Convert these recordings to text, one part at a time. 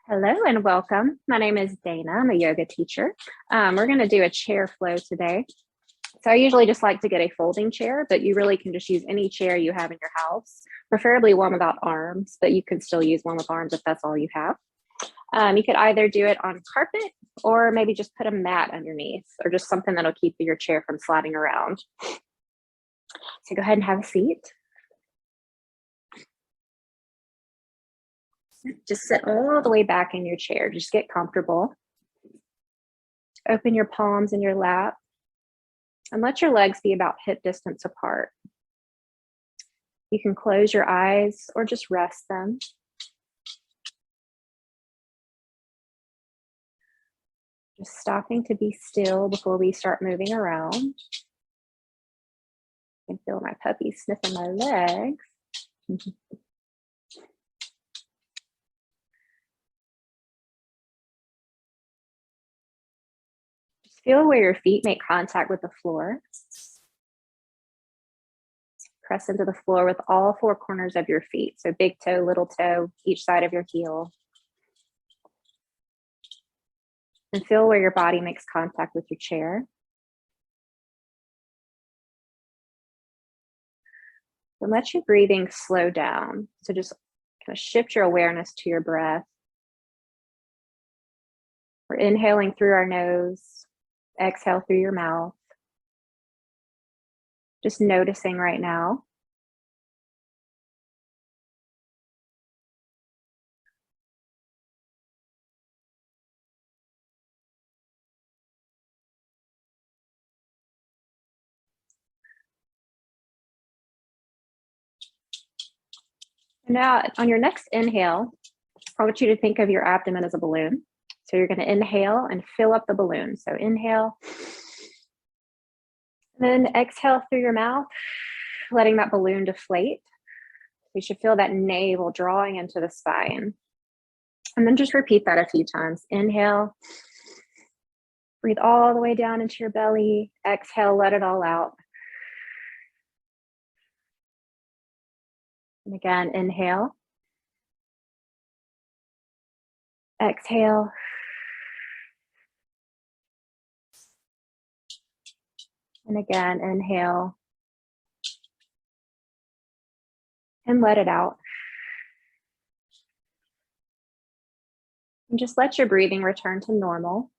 Hello and welcome. My name is Dana. I'm a yoga teacher. We're going to do a chair flow today. So I usually just like to get a folding chair, but you really can just use any chair you have in your house, preferably one without arms, but you can still use one with arms if that's all you have. You could either do it on carpet or maybe just put a mat underneath or just something that'll keep your chair from sliding around. So go ahead and have a seat. Just sit all the way back in your chair. Just get comfortable. Open your palms in your lap and let your legs be about hip distance apart. You can close your eyes or just rest them. Just stopping to be still before we start moving around. I can feel my puppy sniffing my legs. Just feel where your feet make contact with the floor. Press into the floor with all four corners of your feet. So big toe, little toe, each side of your heel. And feel where your body makes contact with your chair. And let your breathing slow down. So just kind of shift your awareness to your breath. We're inhaling through our nose, exhale through your mouth. Just noticing right now. Now, on your next inhale, I want you to think of your abdomen as a balloon. So you're going to inhale and fill up the balloon. So inhale, then exhale through your mouth, letting that balloon deflate. You should feel that navel drawing into the spine. And then just repeat that a few times. Inhale, breathe all the way down into your belly. Exhale, let it all out. And again, inhale. Exhale. And again, inhale. And let it out. And just let your breathing return to normal.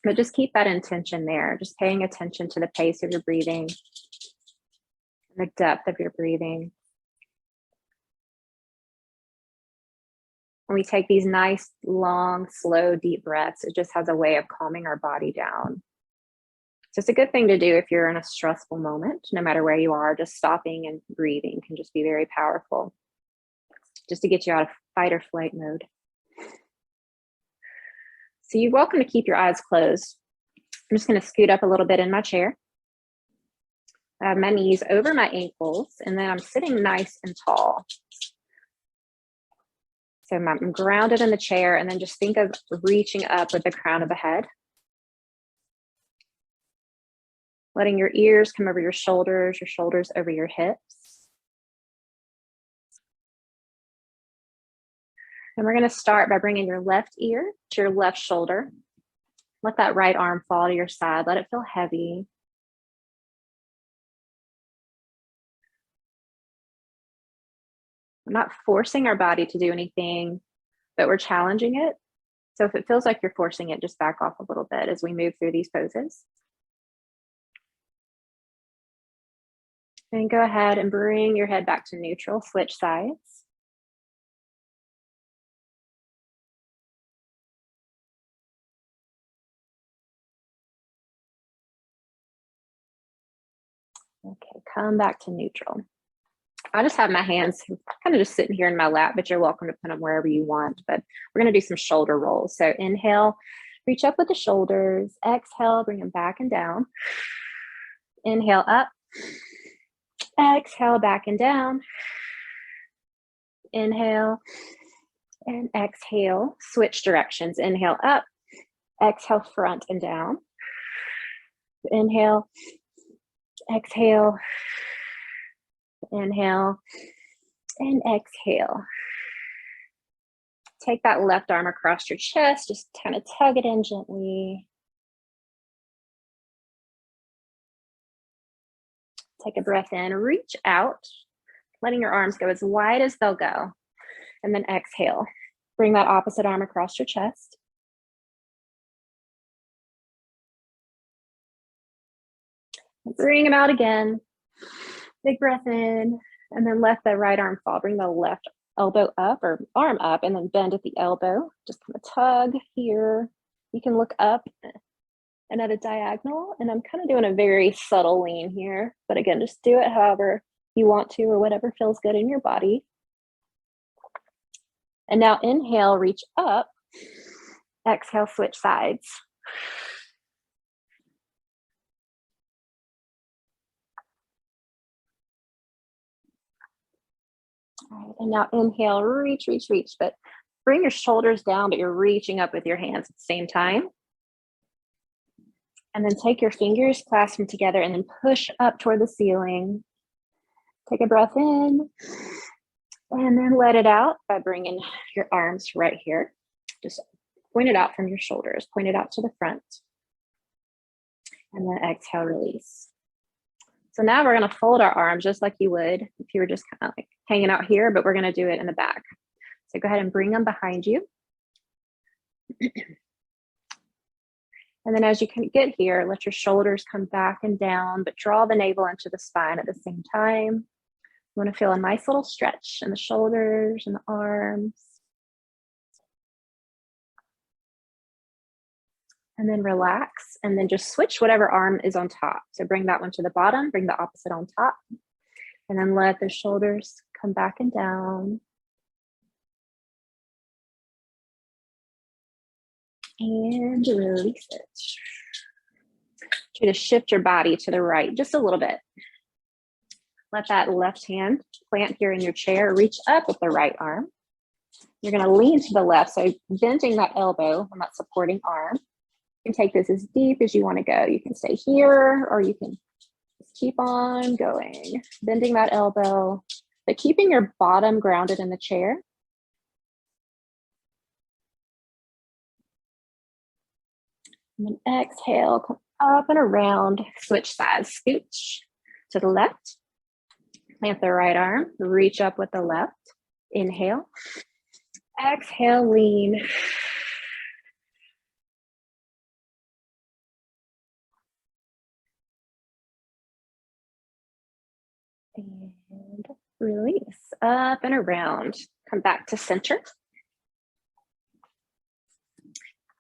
But just keep that intention there, just paying attention to the pace of your breathing and the depth of your breathing. When we take these nice, long, slow, deep breaths, it just has a way of calming our body down. So it's a good thing to do if you're in a stressful moment, no matter where you are. Just stopping and breathing can just be very powerful, just to get you out of fight or flight mode. So you're welcome to keep your eyes closed. I'm just going to scoot up a little bit in my chair. I have my knees over my ankles, and then I'm sitting nice and tall. So I'm grounded in the chair, and then just think of reaching up with the crown of the head. Letting your ears come over your shoulders over your hips. And we're going to start by bringing your left ear to your left shoulder. Let that right arm fall to your side. Let it feel heavy. We're not forcing our body to do anything, but we're challenging it. So if it feels like you're forcing it, just back off a little bit as we move through these poses. And go ahead and bring your head back to neutral. Switch sides. Okay, come back to neutral. I just have my hands kind of just sitting here in my lap, but you're welcome to put them wherever you want. But we're going to do some shoulder rolls. So inhale, reach up with the shoulders. Exhale, bring them back and down. Inhale up. Exhale, back and down. Inhale and exhale. Switch directions. Inhale up. Exhale, front and down. Inhale. Exhale. Inhale and exhale. Take that left arm across your chest, just kind of tug it in gently. Take a breath in, reach out, letting your arms go as wide as they'll go. And then exhale. Bring that opposite arm across your chest. Bring them out again. Big breath in, and then let the right arm fall. Bring the left elbow up or arm up and then bend at the elbow. Just kind of tug here. You can look up and at a diagonal, and I'm kind of doing a very subtle lean here, but again, just do it however you want to or whatever feels good in your body. And now inhale, reach up. Exhale, switch sides. All right, and now inhale, reach, reach, reach, but bring your shoulders down, but you're reaching up with your hands at the same time. And then take your fingers, clasp them together, and then push up toward the ceiling. Take a breath in, and then let it out by bringing your arms right here. Just point it out from your shoulders, point it out to the front. And then exhale, release. So now we're gonna fold our arms just like you would if you were just kind of like hanging out here, but we're gonna do it in the back. So go ahead and bring them behind you. And then as you can get here, let your shoulders come back and down, but draw the navel into the spine at the same time. You want to feel a nice little stretch in the shoulders and the arms. And then relax, and then just switch whatever arm is on top. So bring that one to the bottom, bring the opposite on top, and then let the shoulders come back and down. And release it. Try to shift your body to the right just a little bit. Let that left hand plant here in your chair, reach up with the right arm. You're gonna lean to the left, so bending that elbow on that supporting arm. You can take this as deep as you wanna go. You can stay here, or you can just keep on going. Bending that elbow, but keeping your bottom grounded in the chair. And then exhale, come up and around, switch sides, scooch to the left. Plant the right arm, reach up with the left. Inhale. Exhale, lean. And release, up and around. Come back to center.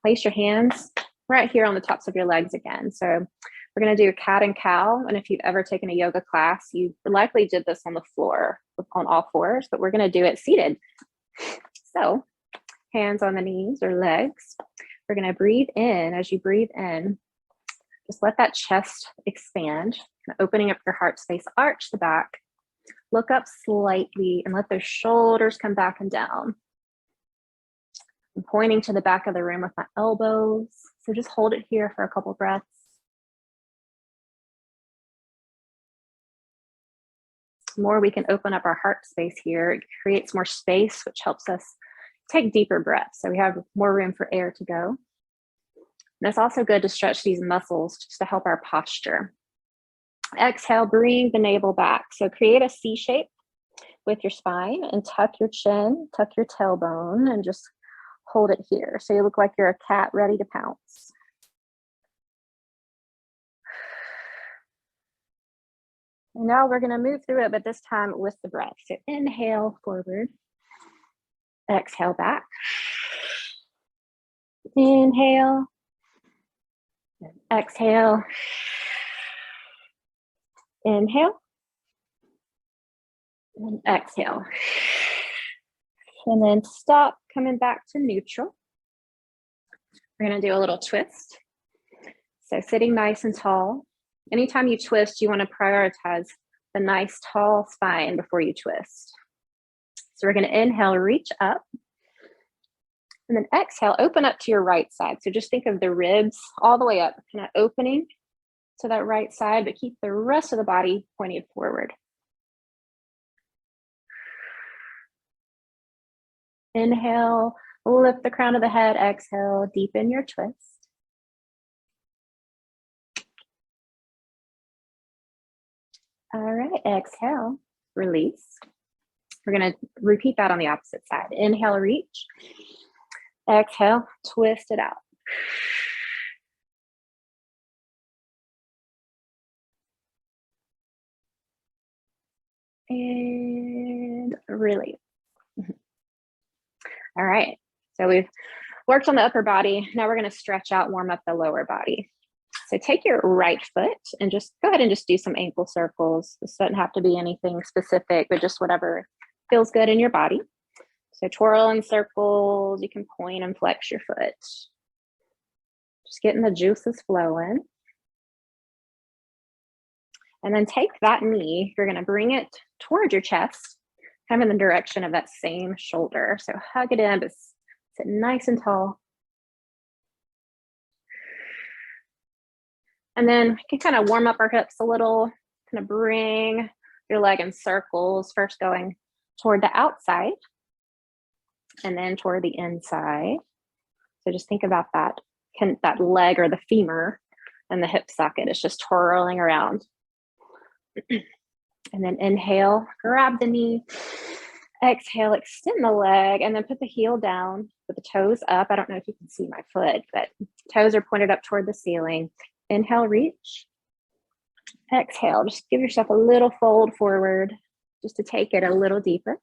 Place your hands right here on the tops of your legs again. So we're gonna do a cat and cow. And if you've ever taken a yoga class, you likely did this on the floor on all fours, but we're gonna do it seated. So hands on the knees or legs. We're gonna breathe in. As you breathe in, just let that chest expand, opening up your heart space, arch the back, look up slightly and let those shoulders come back and down. I'm pointing to the back of the room with my elbows. So just hold it here for a couple breaths. The more we can open up our heart space here, it creates more space, which helps us take deeper breaths. So we have more room for air to go. And it's also good to stretch these muscles just to help our posture. Exhale, bring the navel back. So create a C shape with your spine and tuck your chin, tuck your tailbone, and just hold it here. So you look like you're a cat ready to pounce. And now we're gonna move through it, but this time with the breath. So inhale forward, exhale back. Inhale, exhale. Inhale, and exhale. And then stop, coming back to neutral. We're gonna do a little twist. So sitting nice and tall. Anytime you twist, you wanna prioritize the nice tall spine before you twist. So we're gonna inhale, reach up. And then exhale, open up to your right side. So just think of the ribs all the way up, kind of opening to that right side, but keep the rest of the body pointed forward. Inhale, Lift the crown of the head, exhale, deepen your twist. All right, exhale, release. We're gonna repeat that on the opposite side. Inhale, reach. Exhale, twist it out. And release. All right, so we've worked on the upper body. Now we're gonna stretch out, warm up the lower body. So take your right foot and just go ahead and just do some ankle circles. This doesn't have to be anything specific, but just whatever feels good in your body. So twirl in circles, you can point and flex your foot. Just getting the juices flowing. And then take that knee, you're gonna bring it towards your chest, kind of in the direction of that same shoulder. So hug it in, but sit nice and tall. And then you can kind of warm up our hips a little, kind of bring your leg in circles, first going toward the outside and then toward the inside. So just think about that, that leg or the femur and the hip socket is just twirling around. And then inhale, grab the knee, exhale, extend the leg, and then put the heel down with the toes up. I don't know if you can see my foot, but toes are pointed up toward the ceiling. Inhale, reach. Exhale, just give yourself a little fold forward just to take it a little deeper.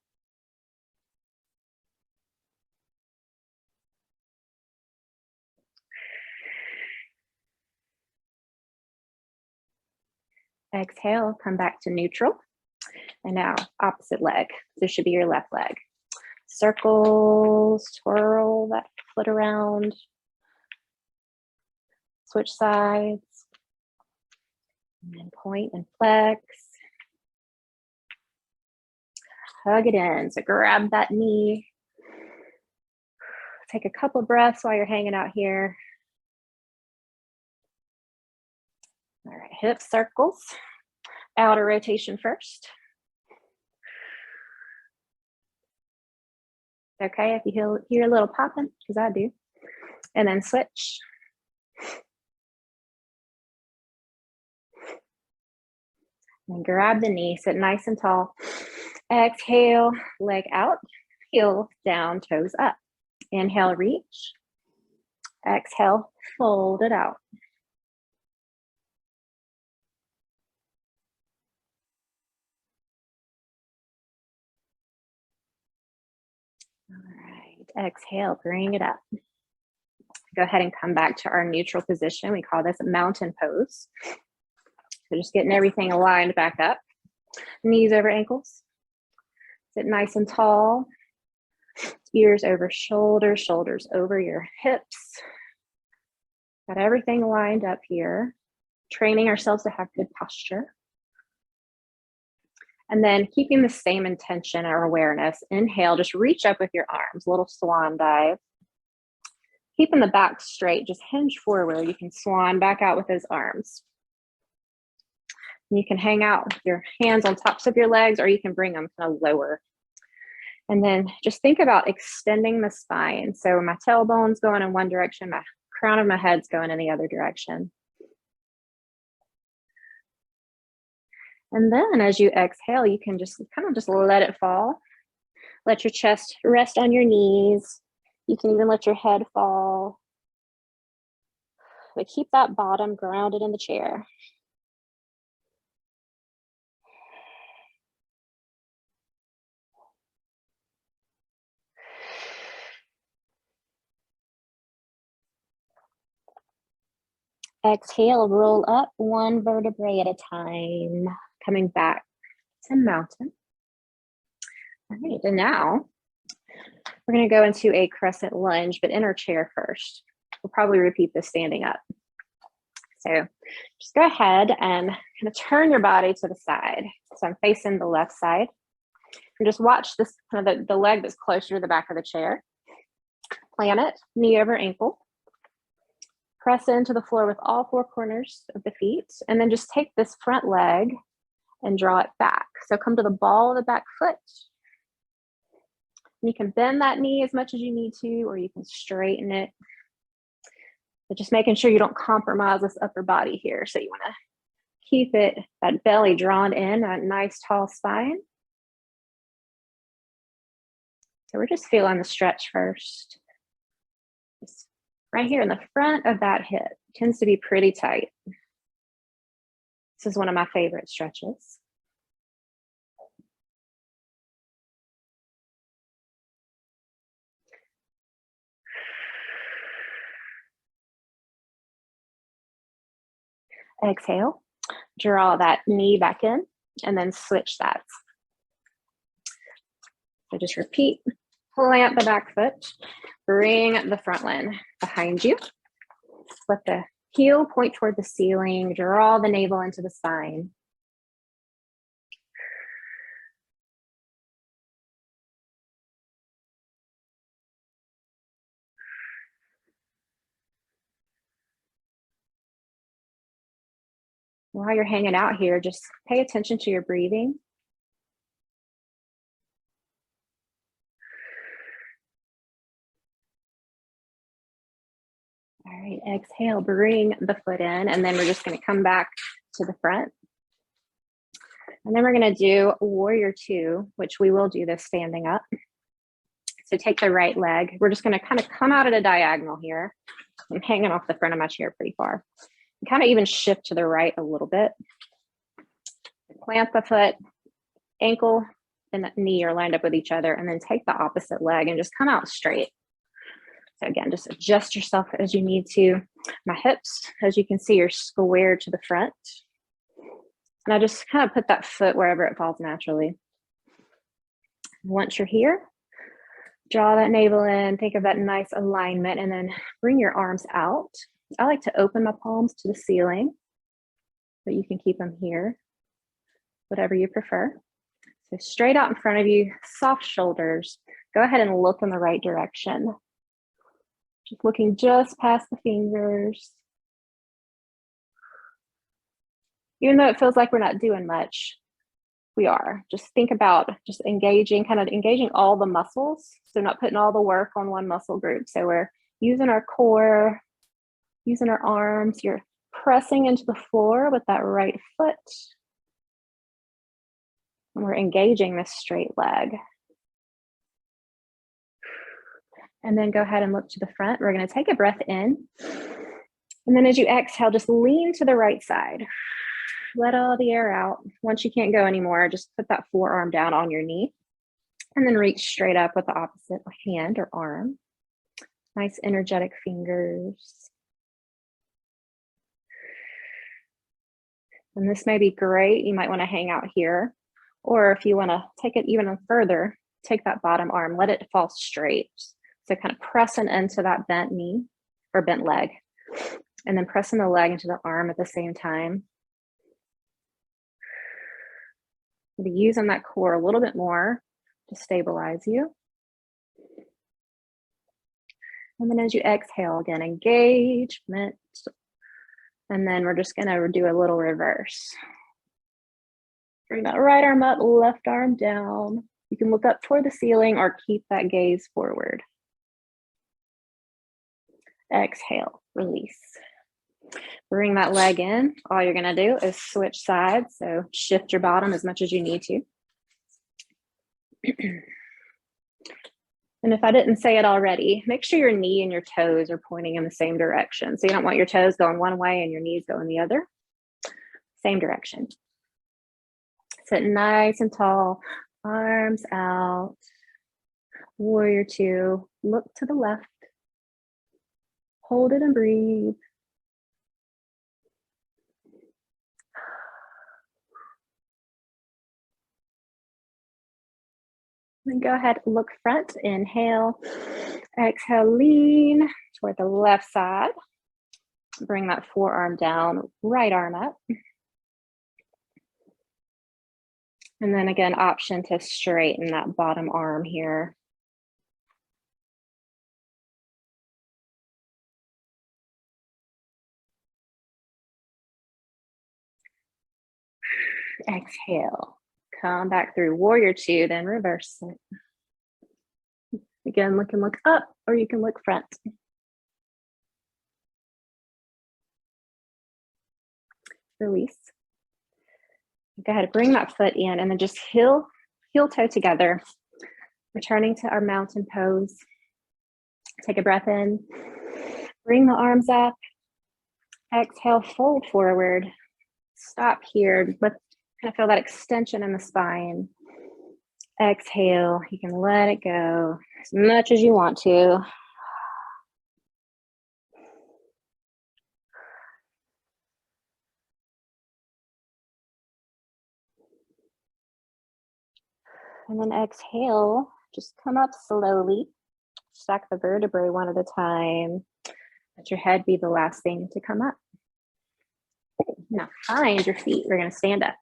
Exhale, come back to neutral. And now opposite leg. This should be your left leg. Circles, twirl that foot around. Switch sides. And then point and flex. Hug it in. So grab that knee. Take a couple breaths while you're hanging out here. All right, hip circles. Outer rotation first. Okay, if you hear a little popping, because I do. And then switch. And grab the knee, sit nice and tall. Exhale, leg out, heel down, toes up. Inhale, reach. Exhale, fold it out. All right, exhale, bring it up. Go ahead and come back to our neutral position. We call this a mountain pose. So just getting everything aligned back up. Knees over ankles. Sit nice and tall. Ears over shoulders, shoulders over your hips. Got everything lined up here. Training ourselves to have good posture. And then keeping the same intention or awareness. Inhale, just reach up with your arms, little swan dive. Keeping the back straight, just hinge forward. You can swan back out with those arms. You can hang out with your hands on tops of your legs, or you can bring them kind of lower. And then just think about extending the spine. So my tailbone's going in one direction, my crown of my head's going in the other direction. And then as you exhale, you can just kind of just let it fall. Let your chest rest on your knees. You can even let your head fall. But keep that bottom grounded in the chair. Exhale, roll up one vertebrae at a time, coming back to mountain. All right, and now we're going to go into a crescent lunge, but in our chair first. We'll probably repeat this standing up. So just go ahead and kind of turn your body to the side. So I'm facing the left side. And just watch this, kind of the leg that's closer to the back of the chair. Plant it, knee over ankle. Press into the floor with all four corners of the feet, and then just take this front leg and draw it back. So come to the ball of the back foot, You can bend that knee as much as you need to, or you can straighten it. But just making sure you don't compromise this upper body here. So you want to keep it, that belly drawn in, that nice tall spine. So we're just feeling the stretch first. Just right here in the front of that hip, tends to be pretty tight. This is one of my favorite stretches. Exhale, draw that knee back in, and then switch that. So just repeat, plant the back foot, bring the front leg behind you. Let the heel point toward the ceiling, draw the navel into the spine. While you're hanging out here, just pay attention to your breathing. All right, exhale, bring the foot in, and then we're just going to come back to the front. And then we're going to do warrior two, which we will do this standing up. So take the right leg. We're just going to kind of come out at a diagonal here. I'm hanging off the front of my chair pretty far. And kind of even shift to the right a little bit. Plant the foot, ankle and the knee are lined up with each other, and then take the opposite leg and just come out straight. So again, just adjust yourself as you need to. My hips, as you can see, are square to the front. And I just kind of put that foot wherever it falls naturally. Once you're here, draw that navel in, think of that nice alignment, and then bring your arms out. I like to open my palms to the ceiling, but you can keep them here, whatever you prefer. So straight out in front of you, soft shoulders. Go ahead and look in the right direction. Just looking just past the fingers. Even though it feels like we're not doing much, we are. Just think about just engaging, kind of engaging all the muscles. So not putting all the work on one muscle group. So we're using our core, using our arms. You're pressing into the floor with that right foot. And we're engaging this straight leg. And then go ahead and look to the front. We're going to take a breath in. And then as you exhale, just lean to the right side. Let all the air out. Once you can't go anymore, just put that forearm down on your knee. And then reach straight up with the opposite hand or arm. Nice energetic fingers. And this may be great. You might want to hang out here. Or if you want to take it even further, take that bottom arm, let it fall straight. So kind of pressing into that bent knee or bent leg, and then pressing the leg into the arm at the same time. Be using that core a little bit more to stabilize you. And then as you exhale, again, engagement. And then we're just gonna do a little reverse. Bring that right arm up, left arm down. You can look up toward the ceiling or keep that gaze forward. Exhale, release. Bring that leg in. All you're gonna do is switch sides. So shift your bottom as much as you need to. And if I didn't say it already, make sure your knee and your toes are pointing in the same direction. So you don't want your toes going one way and your knees going the other. Same direction. Sit nice and tall, arms out. Warrior two, look to the left. Hold it and breathe. Then go ahead, look front, inhale, exhale, lean toward the left side. Bring that forearm down, right arm up. And then again, option to straighten that bottom arm here. Exhale, come back through warrior two, then reverse it. Again, look up, or you can look front. Release. Go ahead, bring that foot in and then just heel toe together, returning to our mountain pose. Take a breath in, bring the arms up, exhale, fold forward, stop here, kind of feel that extension in the spine. Exhale, you can let it go as much as you want to. And then exhale, just come up slowly. Stack the vertebrae one at a time. Let your head be the last thing to come up. Now find your feet. We're going to stand up.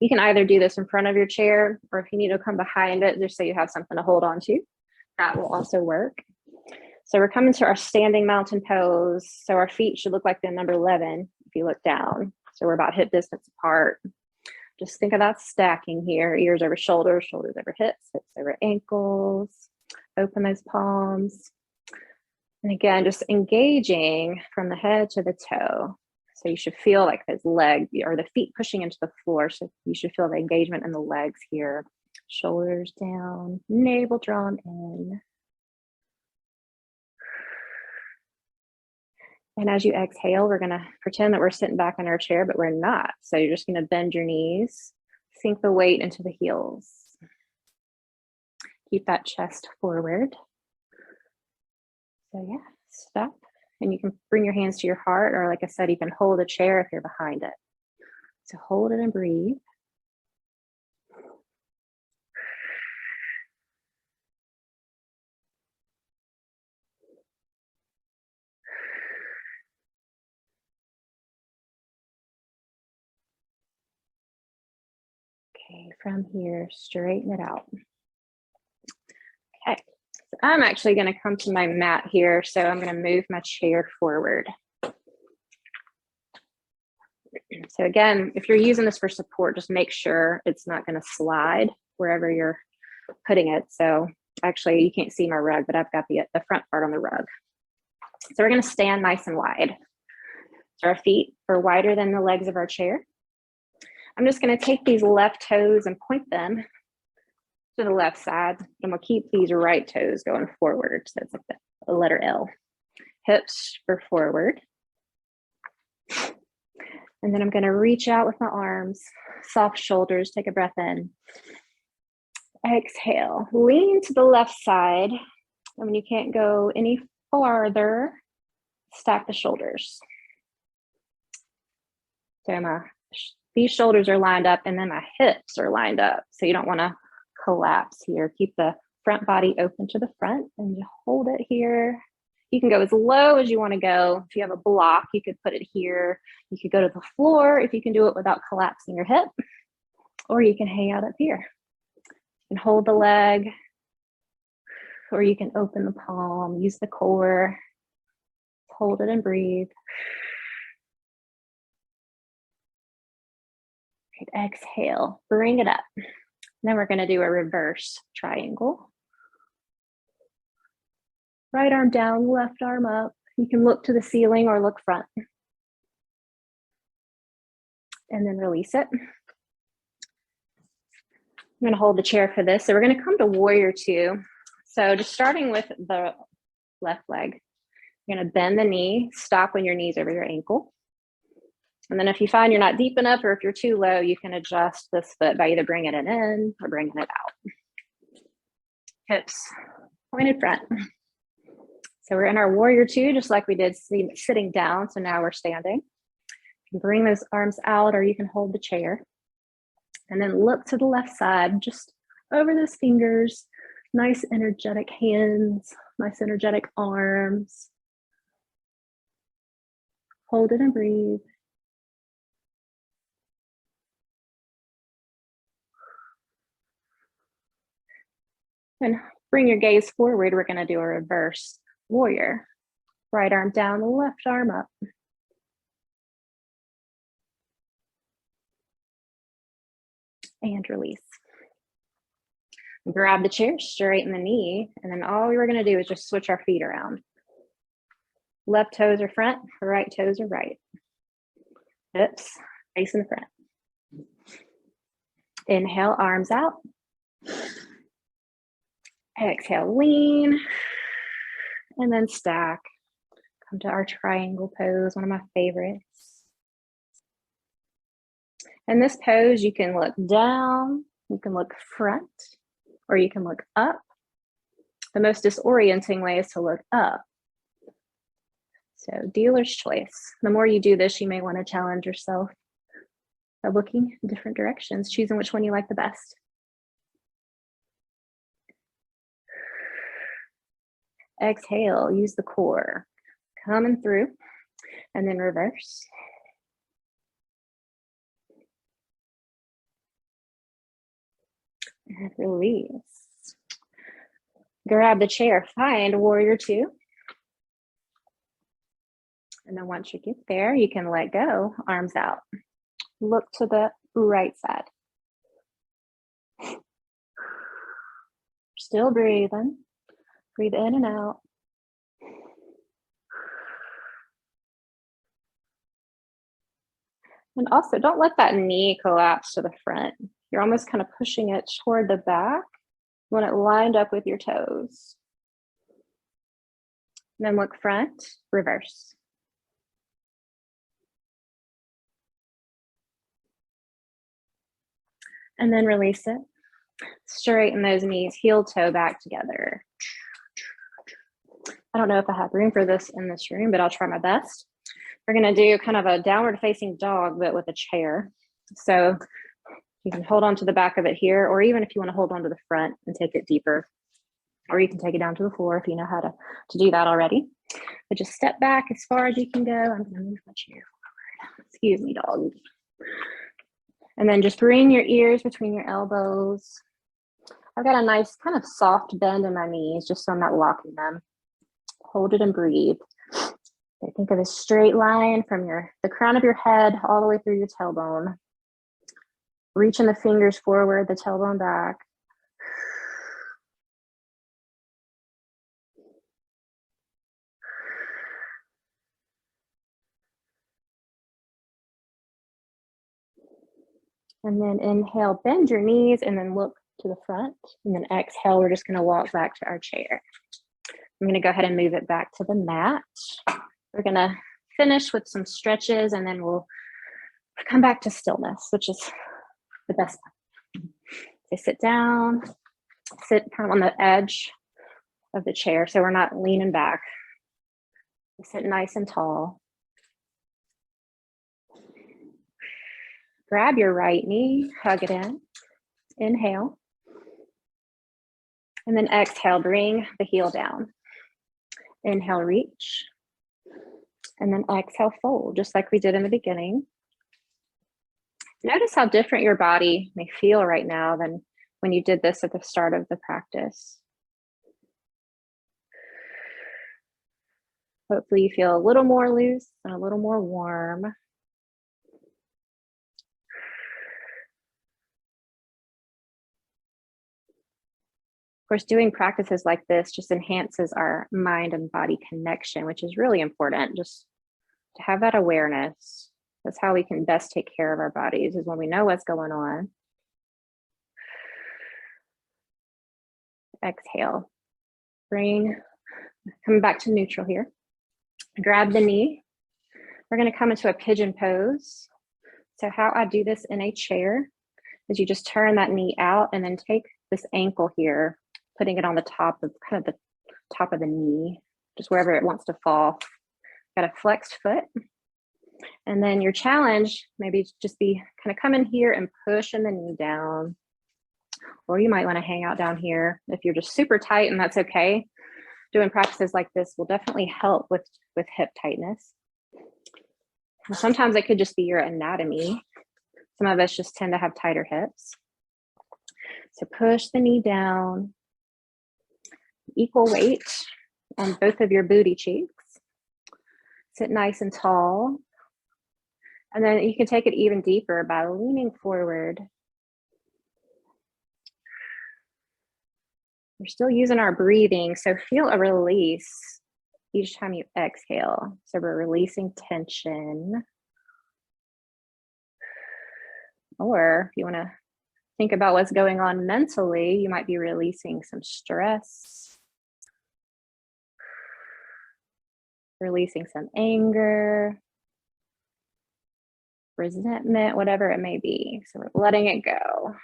You can either do this in front of your chair, or if you need to come behind it, just so you have something to hold on to. That will also work. So we're coming to our standing mountain pose. So our feet should look like the number 11 if you look down. So we're about hip distance apart. Just think about stacking here, ears over shoulders, shoulders over hips, hips over ankles. Open those palms. And again, just engaging from the head to the toe. So you should feel like those legs or the feet pushing into the floor. So you should feel the engagement in the legs here. Shoulders down, navel drawn in. And as you exhale, we're gonna pretend that we're sitting back in our chair, but we're not. So you're just gonna bend your knees, sink the weight into the heels. Keep that chest forward. So yeah, stop. And you can bring your hands to your heart, or like I said, you can hold a chair if you're behind it. So hold it and breathe. Okay, from here, straighten it out. Okay, so I'm actually going to come to my mat here. So I'm going to move my chair forward. So again, if you're using this for support, just make sure it's not going to slide wherever you're putting it. So actually, you can't see my rug, but I've got the front part on the rug. So we're going to stand nice and wide. So our feet are wider than the legs of our chair. I'm just going to take these left toes and point them to the left side, and we'll keep these right toes going forward. So it's like the letter L. Hips for forward. And then I'm going to reach out with my arms, soft shoulders, take a breath in. Exhale, lean to the left side. And when you can't go any farther, stack the shoulders. So these shoulders are lined up, and then my hips are lined up. So you don't want to collapse here. Keep the front body open to the front, and you hold it here. You can go as low as you want to go. If you have a block, you could put it here. You could go to the floor if you can do it without collapsing your hip, or you can hang out up here. You can hold the leg, or you can open the palm, use the core, hold it and breathe. Right, exhale, bring it up. Then we're going to do a reverse triangle. Right arm down, left arm up. You can look to the ceiling or look front. And then release it. I'm going to hold the chair for this. So we're going to come to warrior two. So just starting with the left leg, you're going to bend the knee, stop when your knee's over your ankle. And then if you find you're not deep enough, or if you're too low, you can adjust this foot by either bringing it in or bringing it out. Hips pointed front. So we're in our warrior two, just like we did sitting down. So now we're standing. You can bring those arms out, or you can hold the chair. And then look to the left side, just over those fingers. Nice energetic hands, nice energetic arms. Hold it and breathe. And bring your gaze forward. We're going to do a reverse warrior. Right arm down, left arm up. And release. Grab the chair, straighten the knee, and then all we were going to do is just switch our feet around. Left toes are front, right toes are right. Hips facing the front. Inhale, arms out. Exhale, lean, and then stack. Come to our triangle pose, one of my favorites. In this pose, you can look down, you can look front, or you can look up. The most disorienting way is to look up. So dealer's choice. The more you do this, you may want to challenge yourself by looking in different directions, choosing which one you like the best. Exhale, use the core. Coming through, and then reverse. And release. Grab the chair, find warrior two. And then once you get there, you can let go, arms out. Look to the right side. Still breathing. Breathe in and out. And also, don't let that knee collapse to the front. You're almost kind of pushing it toward the back. You want it lined up with your toes. And then look front, reverse. And then release it. Straighten those knees, heel toe back together. I don't know if I have room for this in this room, but I'll try my best. We're gonna do kind of a downward facing dog, but with a chair. So you can hold on to the back of it here, or even if you wanna hold on to the front and take it deeper, or you can take it down to the floor if you know how to do that already. But just step back as far as you can go. I'm gonna move my chair forward. Excuse me, dog. And then just bring your ears between your elbows. I've got a nice kind of soft bend in my knees, just so I'm not locking them. Hold it and breathe. Think of a straight line from the crown of your head all the way through your tailbone. Reaching the fingers forward, the tailbone back. And then inhale, bend your knees and then look to the front. And then exhale, we're just gonna walk back to our chair. I'm gonna go ahead and move it back to the mat. We're gonna finish with some stretches and then we'll come back to stillness, which is the best part. So sit down, sit kind of on the edge of the chair so we're not leaning back. Sit nice and tall. Grab your right knee, hug it in. Inhale. And then exhale, bring the heel down. Inhale, reach. And then exhale, fold, just like we did in the beginning. Notice how different your body may feel right now than when you did this at the start of the practice. Hopefully you feel a little more loose and a little more warm. Of course, doing practices like this just enhances our mind and body connection, which is really important, just to have that awareness. That's how we can best take care of our bodies, is when we know what's going on. Exhale. Come back to neutral here. Grab the knee. We're going to come into a pigeon pose. So how I do this in a chair is you just turn that knee out and then take this ankle here, putting it on the top of the top of the knee, just wherever it wants to fall. Got a flexed foot. And then your challenge maybe just be kind of coming here and pushing the knee down. Or you might want to hang out down here if you're just super tight, and that's okay. Doing practices like this will definitely help with hip tightness. And sometimes it could just be your anatomy. Some of us just tend to have tighter hips. So push the knee down, equal weight on both of your booty cheeks. Sit nice and tall. And then you can take it even deeper by leaning forward. We're still using our breathing, so feel a release each time you exhale. So we're releasing tension. Or if you want to think about what's going on mentally, you might be releasing some stress, releasing some anger, resentment, whatever it may be. So we're letting it go.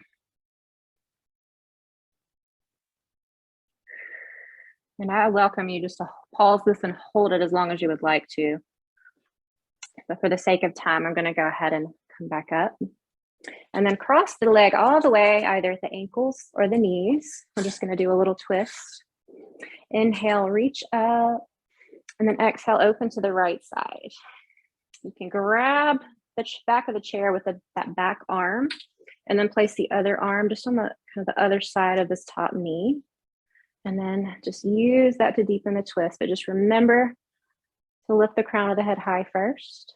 And I welcome you just to pause this and hold it as long as you would like to. But for the sake of time, I'm going to go ahead and come back up. And then cross the leg all the way, either at the ankles or the knees. We're just going to do a little twist. Inhale, reach up. And then exhale, open to the right side. You can grab the back of the chair with that back arm. And then place the other arm just on the kind of the other side of this top knee. And then just use that to deepen the twist. But just remember to lift the crown of the head high first.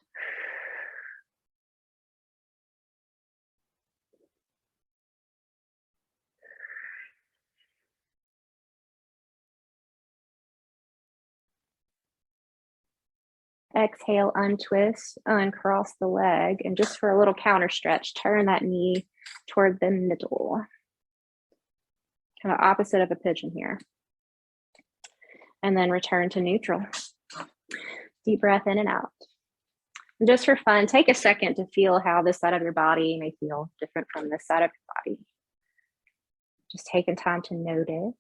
Exhale, untwist, uncross the leg. And just for a little counter stretch, turn that knee toward the middle. Kind of opposite of a pigeon here. And then return to neutral. Deep breath in and out. And just for fun, take a second to feel how this side of your body may feel different from this side of your body. Just taking time to notice.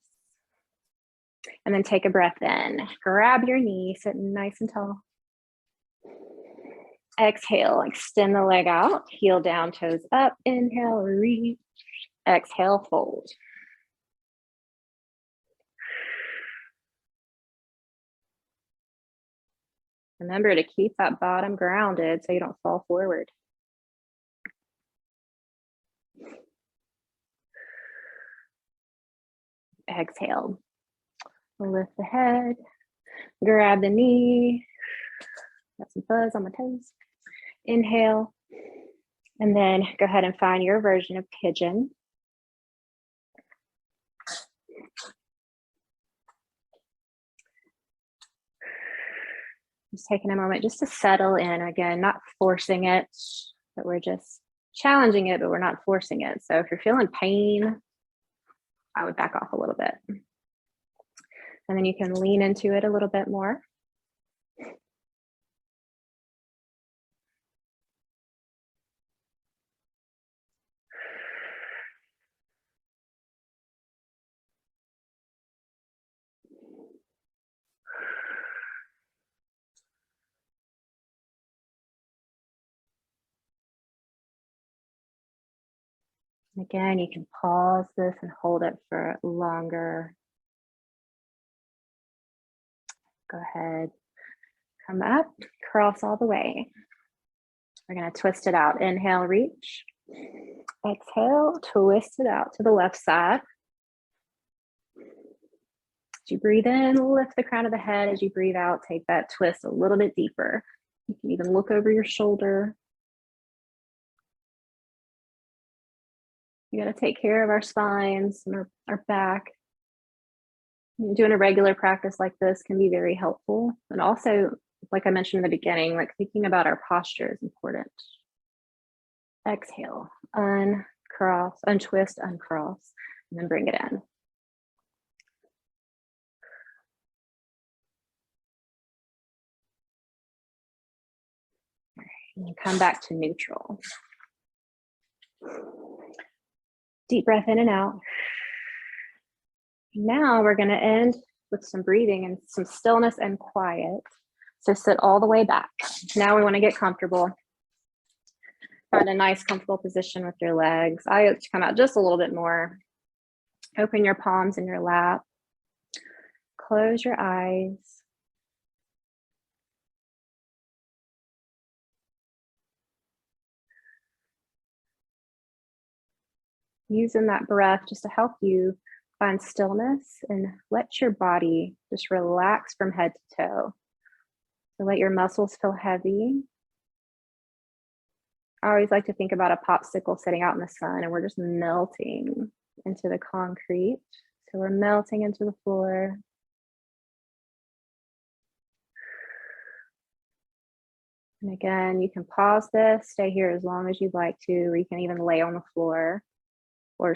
And then take a breath in. Grab your knee, sitting nice and tall. Exhale, extend the leg out, heel down, toes up. Inhale, reach. Exhale, fold. Remember to keep that bottom grounded so you don't fall forward. Exhale. Lift the head. Grab the knee. Got some fuzz on my toes. Inhale. And then go ahead and find your version of pigeon. Just taking a moment just to settle in. Again, not forcing it, but we're just challenging it, but we're not forcing it. So if you're feeling pain, I would back off a little bit. And then you can lean into it a little bit more. Again, you can pause this and hold it for longer. Go ahead, come up, cross all the way. We're going to twist it out. Inhale, reach. Exhale, twist it out to the left side. As you breathe in, lift the crown of the head. As you breathe out, take that twist a little bit deeper. You can even look over your shoulder. You got to take care of our spines and our back. Doing a regular practice like this can be very helpful. And also, like I mentioned in the beginning, like thinking about our posture is important. Exhale, uncross, untwist, uncross, and then bring it in. And you come back to neutral. Deep breath in and out. Now we're going to end with some breathing and some stillness and quiet. So sit all the way back. Now we want to get comfortable. Find a nice, comfortable position with your legs. I like to come out just a little bit more. Open your palms in your lap. Close your eyes. Using that breath just to help you find stillness and let your body just relax from head to toe. So let your muscles feel heavy. I always like to think about a popsicle sitting out in the sun and we're just melting into the concrete. So we're melting into the floor. And again, you can pause this, stay here as long as you'd like to, or you can even lay on the floor or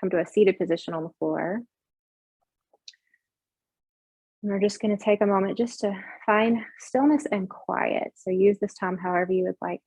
come to a seated position on the floor. And we're just going to take a moment just to find stillness and quiet. So use this time however you would like.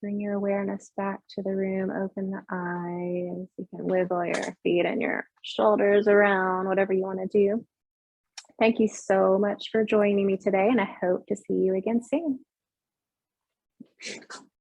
Bring your awareness back to the room, open the eyes. You can wiggle your feet and your shoulders around, whatever you want to do. Thank you so much for joining me today, and I hope to see you again soon.